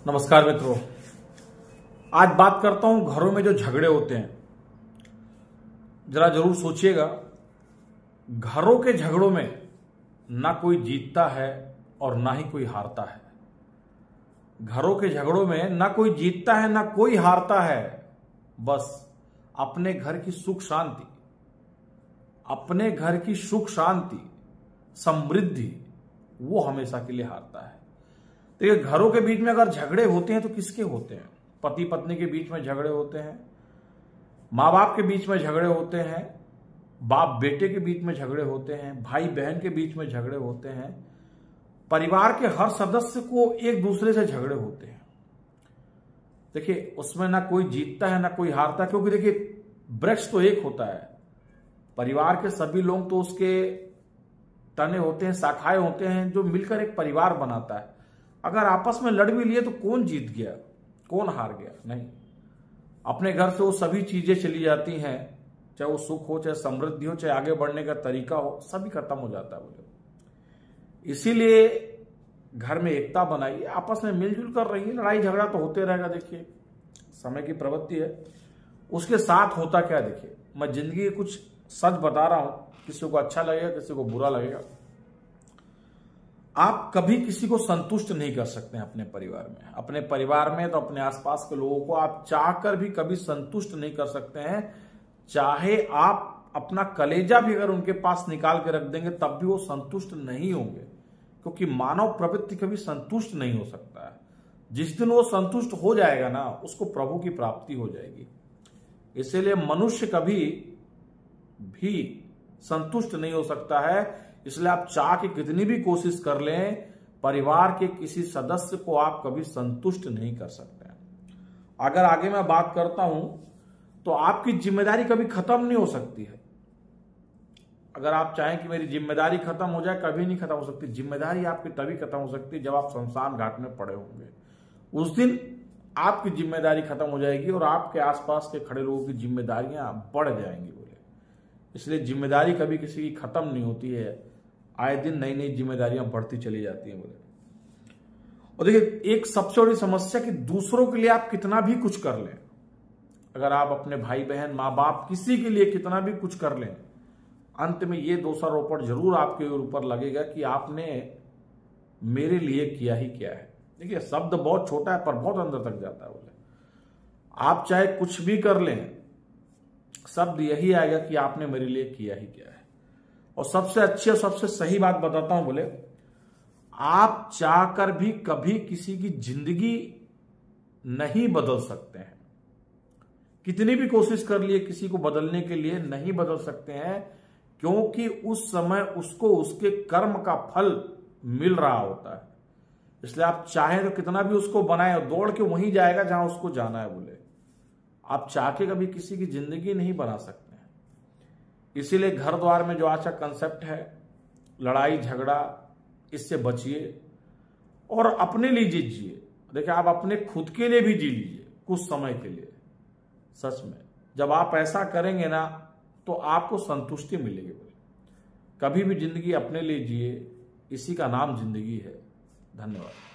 नमस्कार मित्रों, आज बात करता हूं घरों में जो झगड़े होते हैं। जरा जरूर सोचिएगा, घरों के झगड़ों में ना कोई जीतता है और ना ही कोई हारता है। घरों के झगड़ों में ना कोई जीतता है ना कोई हारता है, बस अपने घर की सुख शांति, अपने घर की सुख शांति समृद्धि वो हमेशा के लिए हारता है। देखिए, घरों के बीच में अगर झगड़े होते हैं तो किसके होते हैं? पति पत्नी के बीच में झगड़े होते हैं, माँ बाप के बीच में झगड़े होते हैं, बाप बेटे के बीच में झगड़े होते हैं, भाई बहन के बीच में झगड़े होते हैं, परिवार के हर सदस्य को एक दूसरे से झगड़े होते हैं। देखिए, उसमें ना कोई जीतता है ना कोई हारता, क्योंकि देखिए वृक्ष तो एक होता है, परिवार के सभी लोग तो उसके तने होते हैं, शाखाएं होते हैं, जो मिलकर एक परिवार बनाता है। अगर आपस में लड़ भी लिए तो कौन जीत गया, कौन हार गया? नहीं, अपने घर से वो सभी चीजें चली जाती हैं, चाहे वो सुख हो, चाहे समृद्धि हो, चाहे आगे बढ़ने का तरीका हो, सभी खत्म हो जाता है। बोले इसीलिए घर में एकता बनाइए, आपस में मिलजुल कर रहिए। लड़ाई झगड़ा तो होते रहेगा, देखिए समय की प्रवृत्ति है। उसके साथ होता क्या, देखिए मैं जिंदगी के कुछ सच बता रहा हूं, किसी को अच्छा लगेगा, किसी को बुरा लगेगा। आप कभी किसी को संतुष्ट नहीं कर सकते हैं अपने परिवार में। अपने परिवार में तो अपने आसपास के लोगों को आप चाहकर भी कभी संतुष्ट नहीं कर सकते हैं। चाहे आप अपना कलेजा भी अगर उनके पास निकाल के रख देंगे तब भी वो संतुष्ट नहीं होंगे, क्योंकि मानव प्रवृत्ति कभी संतुष्ट नहीं हो सकता है। जिस दिन वो संतुष्ट हो जाएगा ना, उसको प्रभु की प्राप्ति हो जाएगी। इसीलिए मनुष्य कभी भी संतुष्ट नहीं हो सकता है। इसलिए आप चाह के कितनी भी कोशिश कर लें, परिवार के किसी सदस्य को आप कभी संतुष्ट नहीं कर सकते हैं। अगर आगे मैं बात करता हूं तो आपकी जिम्मेदारी कभी खत्म नहीं हो सकती है। अगर आप चाहें कि मेरी जिम्मेदारी खत्म हो जाए, कभी नहीं खत्म हो सकती। जिम्मेदारी आपकी तभी खत्म हो सकती है जब आप शमशान घाट में पड़े होंगे। उस दिन आपकी जिम्मेदारी खत्म हो जाएगी और आपके आसपास के खड़े लोगों की जिम्मेदारियां बढ़ जाएंगी। बोले इसलिए जिम्मेदारी कभी किसी की खत्म नहीं होती है, आए दिन नई नई जिम्मेदारियां बढ़ती चली जाती हैं। बोले और देखिए, एक सबसे बड़ी समस्या कि दूसरों के लिए आप कितना भी कुछ कर लें, अगर आप अपने भाई बहन माँ बाप किसी के लिए कितना भी कुछ कर लें, अंत में ये दोषारोपण जरूर आपके ऊपर लगेगा कि आपने मेरे लिए किया ही क्या है। देखिए, शब्द बहुत छोटा है पर बहुत अंदर तक जाता है। बोले आप चाहे कुछ भी कर लें, शब्द यही आएगा कि आपने मेरे लिए किया ही क्या है। और सबसे अच्छी और सबसे सही बात बताता हूं, बोले आप चाहकर भी कभी किसी की जिंदगी नहीं बदल सकते हैं। कितनी भी कोशिश कर लिए किसी को बदलने के लिए नहीं बदल सकते हैं, क्योंकि उस समय उसको उसके कर्म का फल मिल रहा होता है। इसलिए आप चाहें तो कितना भी उसको बनाए, दौड़ के वहीं जाएगा जहां उसको जाना है। बोले आप चाह के कभी किसी की जिंदगी नहीं बना सकते। इसीलिए घर द्वार में जो आज का कंसेप्ट है, लड़ाई झगड़ा, इससे बचिए और अपने लिए जीजिए। देखिए, आप अपने खुद के लिए भी जी लीजिए कुछ समय के लिए। सच में जब आप ऐसा करेंगे ना तो आपको संतुष्टि मिलेगी। कभी भी जिंदगी अपने लिए जिए, इसी का नाम जिंदगी है। धन्यवाद।